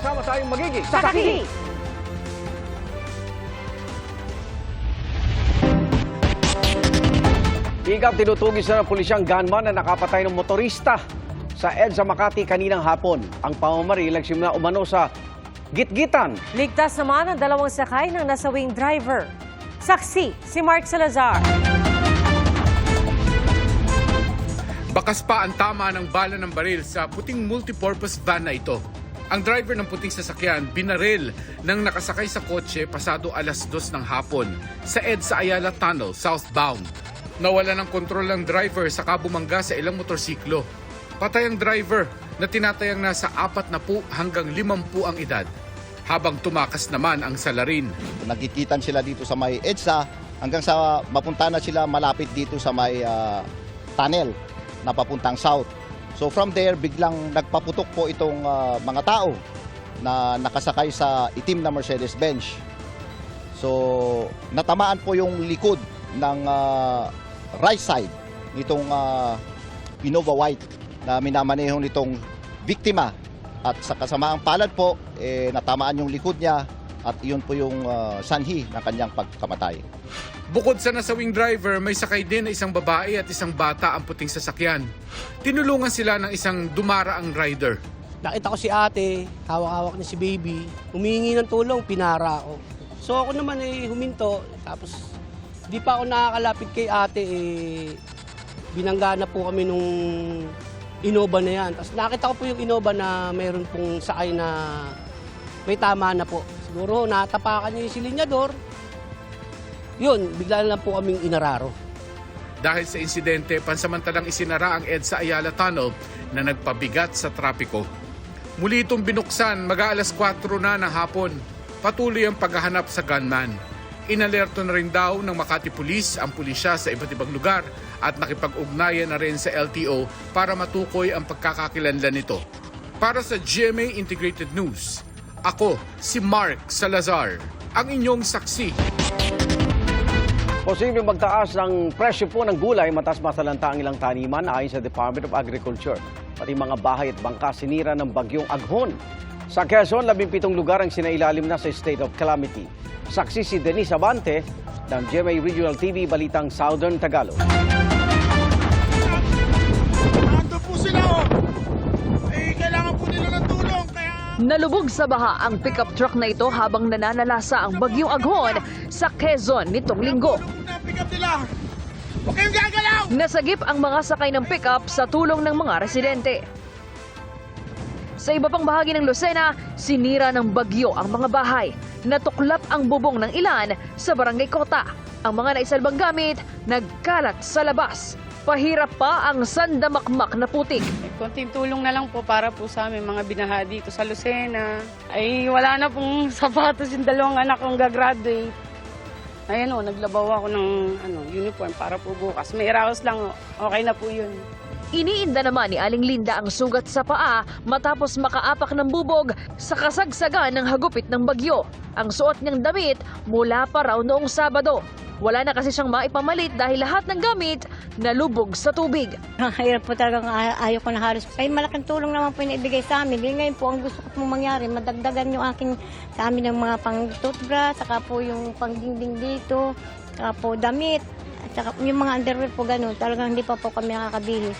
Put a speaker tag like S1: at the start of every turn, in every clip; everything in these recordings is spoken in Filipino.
S1: sama-sama tayong magiging
S2: Saksi!
S1: Igap tinutugis na ng pulisyang gunman na nakapatay ng motorista sa EDSA Makati kaninang hapon. Ang pamamaril nagsimula umano sa Gitgitan.
S2: Ligtas naman ang dalawang sakay ng nasawing driver. Saksi, si Mark Salazar.
S3: Bakas pa ang tama ng bala ng baril sa puting multipurpose van na ito. Ang driver ng puting sasakyan binaril nang nakasakay sa kotse pasado alas 2 ng hapon sa EDSA Ayala Tunnel southbound. Nawala ng kontrol ng driver sa bumangga sa ilang motorsiklo. Patay ang driver na tinatayang nasa 40 hanggang 50 ang edad. Habang tumakas naman ang salarin.
S4: Nagkikitan sila dito sa may EDSA hanggang sa mapunta na sila malapit dito sa may tunnel na papuntang south. So from there, biglang nagpaputok po itong mga tao na nakasakay sa itim na Mercedes-Benz. So natamaan po yung likod ng right side nitong Innova White na minamaneho nitong biktima. At sa kasamaang palad po, natamaan yung likod niya at iyon po yung sanhi ng kanyang pagkamatay.
S3: Bukod sa nasawing driver, may sakay din na isang babae at isang bata ang puting sasakyan. Tinulungan sila ng isang dumaraang rider.
S5: Nakita ko si ate, hawak-hawak niya si baby, humingi ng tulong, pinara ako. So ako naman huminto, tapos di pa ako nakakalapit kay ate, binangga na po kami nung Innova na yan. Tapos nakita ko po yung Innova na mayroon pong sakay na may tama na po. Siguro natapakan niya yung silinyador. Yun, bigla na lang po kaming inararo.
S3: Dahil sa insidente, pansamantalang isinara ang EDSA Ayala Tunnel na nagpabigat sa trapiko. Muli itong binuksan mag-aalas 4 na ng hapon. Patuloy ang paghahanap sa gunman. Inalerto na rin daw ng Makati Police ang pulisya sa iba't ibang lugar at nakipag-ugnayan na rin sa LTO para matukoy ang pagkakakilanlan nito. Para sa GMA Integrated News, ako si Mark Salazar, ang inyong saksi.
S1: Posibleng magtaas ng presyo po ng gulay matas masalanta ang ilang taniman ayon sa Department of Agriculture. Pati mga bahay at bangka sinira ng bagyong Aghon. Sa Quezon, 17 lugar ang sinailalim na sa state of calamity. Saksi si Denise Abante ng GMA Regional TV Balitang Southern Tagalog.
S6: Ando po sila kailangan po nila ng tulong kaya...
S7: Nalubog sa baha ang pickup truck na ito habang nananalasa ang bagyong Aghon sa Quezon nitong linggo.
S6: Pick up nila! Huwag kayong gagalaw!
S7: Nasagip ang mga sakay ng pickup sa tulong ng mga residente. Sa iba pang bahagi ng Lucena, sinira ng bagyo ang mga bahay. Natuklap ang bubong ng ilan sa Barangay Kota. Ang mga naisalbang gamit nagkalat sa labas. Pahirap pa ang sandamakmak na putik.
S8: Konting tulong na lang po para po sa amin mga binaha dito sa Lucena. Ay wala na pong sapatos yung dalawang anak kong gagraduate. Ayun naglabaw ako ng uniform para po bukas. May raos lang, okay na po yun.
S7: Iniinda naman ni Aling Linda ang sugat sa paa matapos makaapak ng bubog sa kasagsagan ng hagupit ng bagyo. Ang suot niyang damit mula pa raw noong Sabado. Wala na kasi siyang maipamalit dahil lahat ng gamit nalubog sa tubig.
S9: Hirap po talagang ayaw ko na halos. Ay malaking tulong naman po ibigay sa amin. Ngayon po ang gusto ko pong mangyari, madagdagan yung aking sa amin ng mga pang toothbrush, saka po yung pang dingding dito, saka po damit. At saka yung mga underwear po gano'n, talagang hindi pa po kami nakakabili.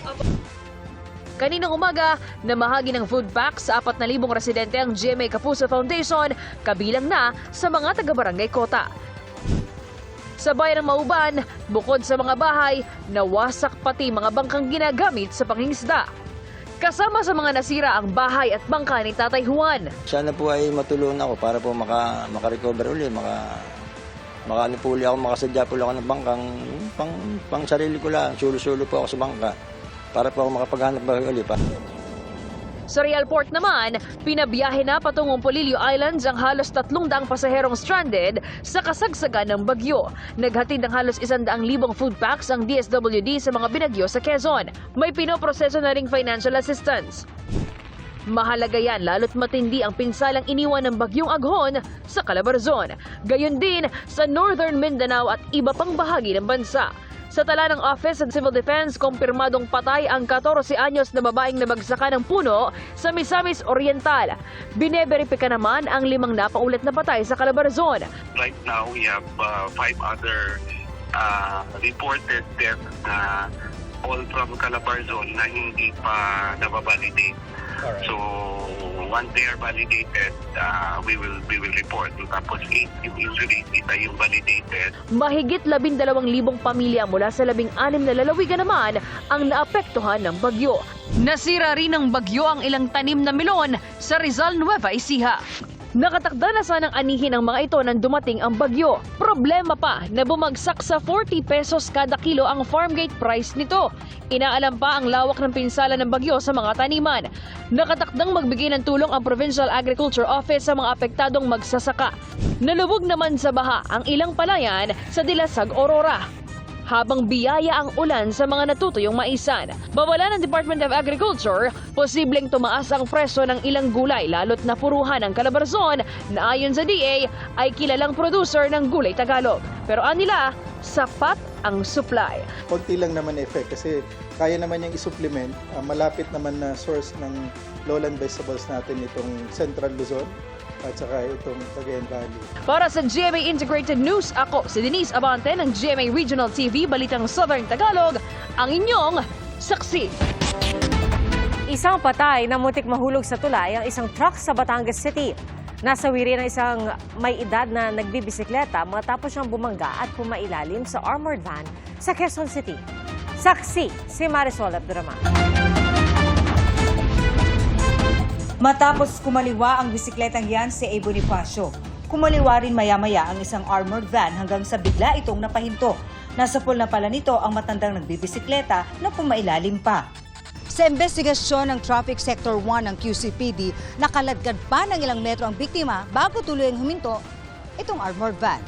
S7: Kaninang umaga, namahagi ng food pack sa 4,000 residente ang GMA Kapuso Foundation, kabilang na sa mga taga-barangay Kota. Sa bayan ng Mauban, bukod sa mga bahay, nawasak pati mga bangkang ginagamit sa pangingisda. Kasama sa mga nasira ang bahay at bangka ni Tatay Juan.
S10: Sana po ay matulungan ako para po makarecover ulit, makaano po ulit ako, makasadya po ako ng bangkang, pang sarili ko lang, sulo-sulo po ako sa bangka para po ako makapaghanap bahay ulit pa.
S7: Sa Real Port naman, pinabiyahe na patungong Polillo Islands ang halos 300 pasaherong stranded sa kasagsagan ng bagyo. Naghatid ng halos 100,000 food packs ang DSWD sa mga binagyo sa Quezon. May pinoproseso na ring financial assistance. Mahalaga yan lalo't matindi ang pinsalang iniwan ng bagyong Aghon sa Calabarzon. Gayon din sa Northern Mindanao at iba pang bahagi ng bansa. Sa tala ng Office of Civil Defense, kumpirmadong patay ang 14 anyos na babaeng nabagsakan ng puno sa Misamis Oriental. Bineberipika naman ang 5 napaulit na patay sa Calabarzon.
S11: Right now, we have 5 other reported deaths na all from Calabarzon na hindi pa nababalidate. So, once they are validated, we will report. Tapos 8 yung injuries, isa yung validated.
S7: Mahigit 12,000 pamilya mula sa 16 na lalawigan naman ang naapektuhan ng bagyo. Nasira rin ng bagyo ang ilang tanim na melon sa Rizal, Nueva Ecija. Nakatakda na sanang anihin ang mga ito nang dumating ang bagyo. Problema pa na bumagsak sa 40 pesos kada kilo ang farm gate price nito. Inaalam pa ang lawak ng pinsala ng bagyo sa mga taniman. Nakatakdang magbigay ng tulong ang Provincial Agriculture Office sa mga apektadong magsasaka. Nalubog naman sa baha ang ilang palayan sa Dilasag, Aurora, habang biyaya ang ulan sa mga natutuyong maisan. Babala ng Department of Agriculture, posibleng tumaas ang presyo ng ilang gulay lalo't na puruhan ng Calabarzon na ayon sa DA ay kilalang producer ng gulay Tagalog. Pero anila, sapat ang supply.
S12: Konti lang naman effect kasi kaya naman yung isupplement. Malapit naman na source ng lowland vegetables natin itong Central Luzon at saka itong Cagayan Valley.
S7: Para sa GMA Integrated News, ako si Denise Abante ng GMA Regional TV, Balitang Southern Tagalog, ang inyong saksi.
S2: Isang patay na muntik mahulog sa tulay ang isang truck sa Batangas City. Nasawi rin ang isang may edad na nagbibisikleta matapos siyang bumangga at pumailalim sa armored van sa Quezon City. Saksi si Marisol Abduraman.
S13: Matapos kumaliwa ang bisikletang yan si A. Bonifacio, kumaliwa rin maya-maya ang isang armored van hanggang sa bigla itong napahinto. Nasa pool na pala nito ang matandang nagbibisikleta na pumailalim pa. Sa investigasyon ng Traffic Sector 1 ng QCPD, nakaladkad pa ng ilang metro ang biktima bago tuluyang huminto itong armored van.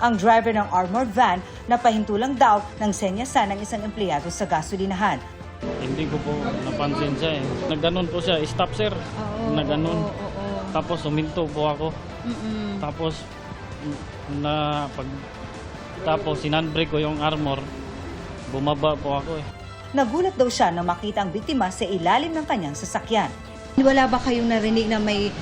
S13: Ang driver ng armored van napahinto lang daw ng senyasan ng isang empleyado sa gasolinahan.
S14: Hindi ko po napansin siya eh. Nagganon po siya, stop sir. Nagganon. Tapos huminto po ako. Tapos tapos sinandbrake ko yung armor. Bumaba po ako eh.
S13: Nagulat daw siya na makita ang biktima sa ilalim ng kanyang sasakyan. Wala ba kayong narinig na may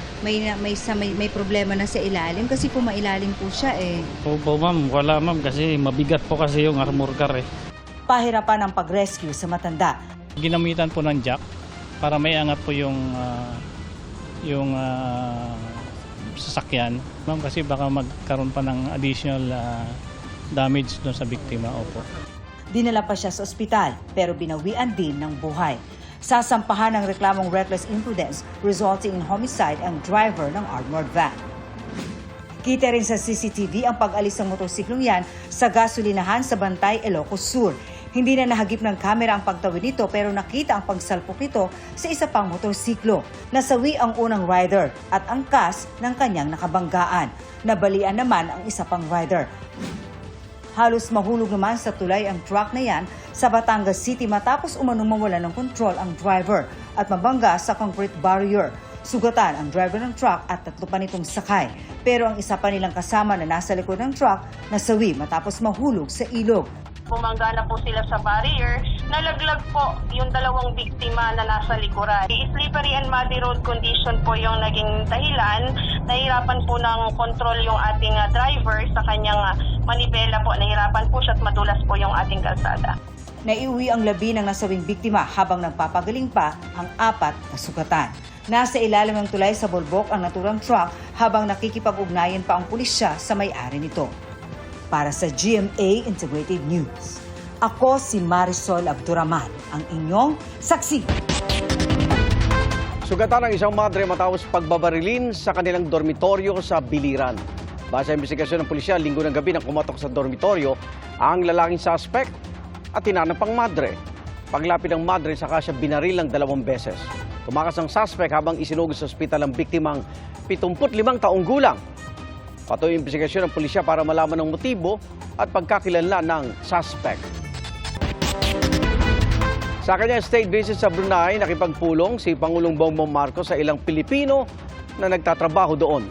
S13: problema na sa ilalim? Kasi po mailalim po siya eh.
S14: Opo ma'am, wala ma'am kasi mabigat po kasi yung armor car eh.
S13: Pahirapan ang pag-rescue sa matanda.
S14: Ginamitan po ng jack para may angat po yung sasakyan. Ma'am, kasi baka magkaroon pa ng additional damage doon sa biktima. Opo.
S13: Dinala pa siya sa ospital pero binawian din ng buhay. Sasampahan ng reklamong reckless imprudence resulting in homicide ang driver ng armored van. Kita rin sa CCTV ang pag-alis ng motorsiklong yan sa gasolinahan sa Bantay, Ilocos Sur. Hindi na nahagip ng kamera ang pagtawid nito pero nakita ang pagsalpok nito sa isa pang motorsiklo. Nasawi ang unang rider at angkas ng kanyang nakabanggaan. Nabalian naman ang isa pang rider. Halos mahulog naman sa tulay ang truck na yan sa Batangas City matapos umanong mawala ng kontrol ang driver at mabangga sa concrete barrier. Sugatan ang driver ng truck at 3 pa nitong sakay. Pero ang isa pa nilang kasama na nasa likod ng truck nasawi matapos mahulog sa ilog.
S15: Bumangga na po sila sa barrier, nalaglag po yung 2 biktima na nasa likuran. Slippery and muddy road condition po yung naging dahilan. Nahirapan po ng control yung ating driver sa kanyang manibela po. Nahirapan po siya at madulas po yung ating kalsada.
S13: Naiuwi ang 12 ng nasawing biktima habang nagpapagaling pa ang 4 na sugatan. Nasa ilalim ng tulay sa bulbok ang naturang truck habang nakikipag-ugnayan pa ang pulisya sa may-ari nito. Para sa GMA Integrated News, ako si Marisol Abduraman, ang inyong saksi.
S1: Sugatan ng isang madre matapos pagbabarilin sa kanilang dormitoryo sa Biliran. Base sa investigasyon ng pulisya, linggo ng gabi nang kumatok sa dormitoryo ang lalaking suspect at tinanap ang madre. Paglapit ng madre, saka siya binaril ng 2 beses. Tumakas ang suspect habang isinugod sa ospital ang biktimang 75 taong gulang. Patuloy ang investigasyon ng pulisya para malaman ang motibo at pagkakilanlan ng suspect. Sa kanyang state visit sa Brunei, nakipagpulong si Pangulong Bongbong Marcos sa ilang Pilipino na nagtatrabaho doon.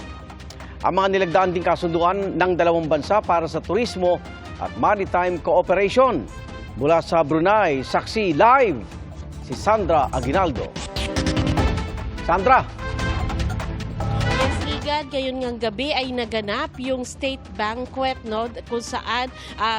S1: Ang mga nilagdaan ding kasunduan ng 2 bansa para sa turismo at maritime cooperation. Mula sa Brunei, saksi live si Sandra Aguinaldo. Sandra!
S16: Ngayon ngang gabi ay naganap yung state banquet, no, kung saan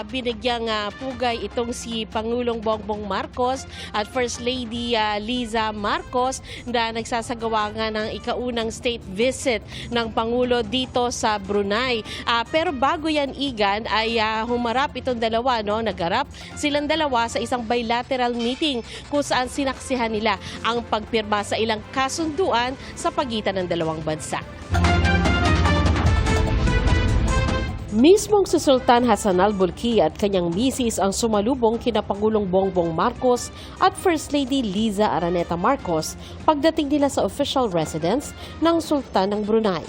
S16: binigyang pugay itong si Pangulong Bongbong Marcos at First Lady Liza Marcos na nagsasagawa nga ng ikaunang state visit ng Pangulo dito sa Brunei. Pero bago yan, Igan, ay humarap itong dalawa, no, nagharap silang dalawa sa isang bilateral meeting kung saan sinaksihan nila ang pagpirma sa ilang kasunduan sa pagitan ng dalawang bansa. Mismong si Sultan Hassan al-Bolkiah at kanyang misis ang sumalubong kina Pangulong Bongbong Marcos at First Lady Liza Araneta Marcos pagdating nila sa official residence ng Sultan ng Brunei.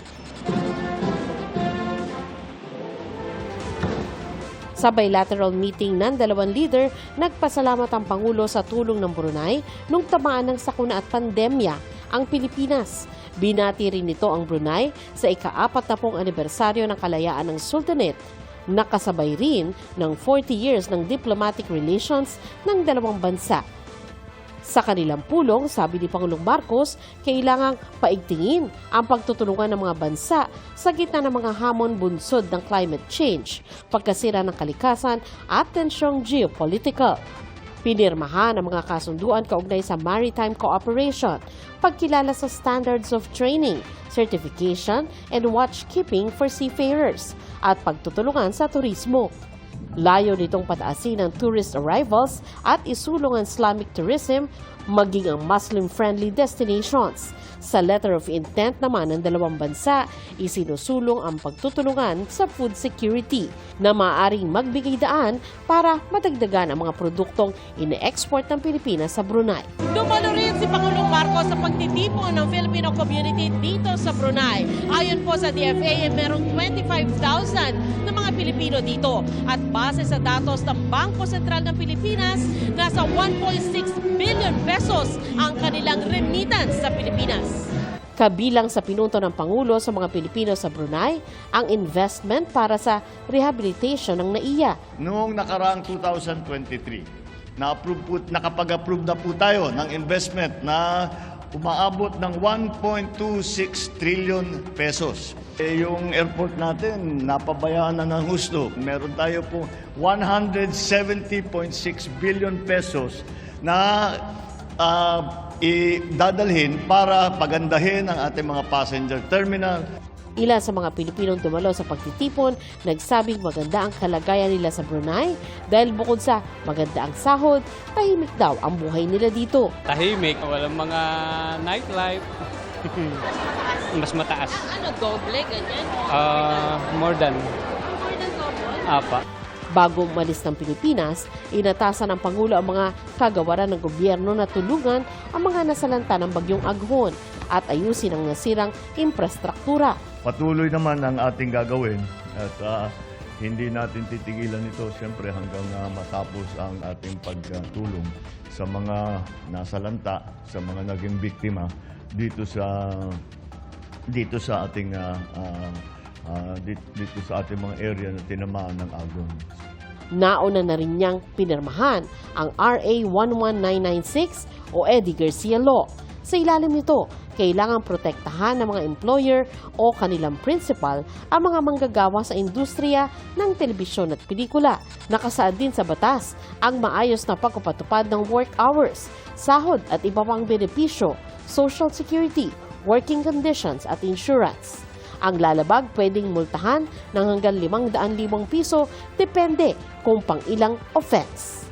S16: Sa bilateral meeting ng dalawang leader, nagpasalamat ang Pangulo sa tulong ng Brunei nung tamaan ng sakuna at pandemya ang Pilipinas. Binati rin nito ang Brunei sa ika-40 anibersaryo ng kalayaan ng Sultanate, nakasabay rin ng 40 years ng diplomatic relations ng dalawang bansa. Sa kanilang pulong, sabi ni Pangulong Marcos, kailangang paigtingin ang pagtutulungan ng mga bansa sa gitna ng mga hamon bunsod ng climate change, pagkasira ng kalikasan at tensyong geopolitical. Pinirmahan ang mga kasunduan kaugnay sa maritime cooperation, pagkilala sa standards of training, certification, and watchkeeping for seafarers, at pagtutulungan sa turismo. Layo nitong pataasin ang tourist arrivals at isulong ang Islamic tourism, maging ang Muslim-friendly destinations. Sa letter of intent naman ng dalawang bansa, isinusulong ang pagtutulungan sa food security na maaaring magbigay daan para madagdagan ang mga produktong ine-export ng Pilipinas sa Brunei. Dumalo rin si Pangulong Marcos sa pagtitipon ng Filipino community dito sa Brunei. Ayon po sa DFA, merong 25,000 na mga Pilipino dito at base sa datos ng Bangko Sentral ng Pilipinas, nasa 1.6 billion pesos ang kanilang remittance sa Pilipinas. Kabilang sa pinunto ng Pangulo sa mga Pilipino sa Brunei, ang investment para sa rehabilitation ng NAIA.
S17: Noong nakaraang 2023, nakapag-approve na po tayo ng investment na umaabot ng 1.26 trillion pesos. Yung airport natin, napabayaan na ng husto. Meron tayo po 170.6 billion pesos na idadalhin para pagandahin ang ating mga passenger terminal.
S16: Ilan sa mga Pilipinong dumalo sa pagtitipon, nagsabing maganda ang kalagayan nila sa Brunei dahil bukod sa maganda ang sahod, tahimik daw ang buhay nila dito.
S18: Tahimik, walang mga nightlife. Mas mataas.
S16: Ano, doble, ganyan?
S18: More than double? Apa.
S16: Bago umalis ng Pilipinas, inatasan ng Pangulo ang mga kagawaran ng gobyerno na tulungan ang mga nasalanta ng bagyong Aghon at ayusin ang nasirang infrastruktura.
S17: Patuloy naman ang ating gagawin at hindi natin titigilan ito siyempre hanggang matapos ang ating pagtulong sa mga nasalanta, sa mga naging biktima dito sa ating dito sa ating mga area na tinamaan ng Aghon.
S16: Nauna na rin niyang pinirmahan ang RA 11996 o Eddie Garcia Law. Sa ilalim nito, kailangang protektahan ng mga employer o kanilang principal ang mga manggagawa sa industriya ng telebisyon at pelikula. Nakasaad din sa batas ang maayos na pagpapatupad ng work hours, sahod at iba pang benepisyo, social security, working conditions at insurance. Ang lalabag pwedeng multahan ng hanggang 500,000 piso depende kung pang ilang offense.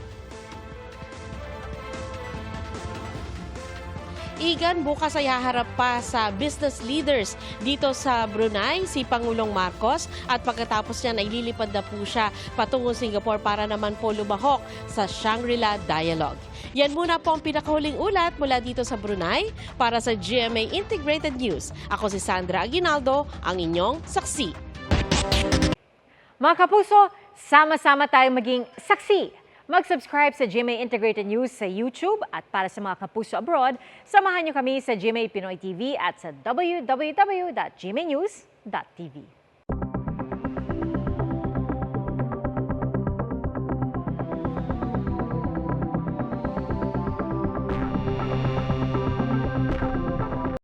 S16: Igan, bukas ay haharap pa sa business leaders dito sa Brunei si Pangulong Marcos at pagkatapos niyan ay lilipad na po siya patungo Singapore para naman po lumahok sa Shangri-La Dialogue. Yan muna po ang pinakahuling ulat mula dito sa Brunei. Para sa GMA Integrated News, ako si Sandra Aguinaldo, ang inyong saksi.
S2: Mga kapuso, sama-sama tayong maging saksi. Mag-subscribe sa GMA Integrated News sa YouTube at para sa mga kapuso abroad, samahan niyo kami sa GMA Pinoy TV at sa www.gmanews.tv.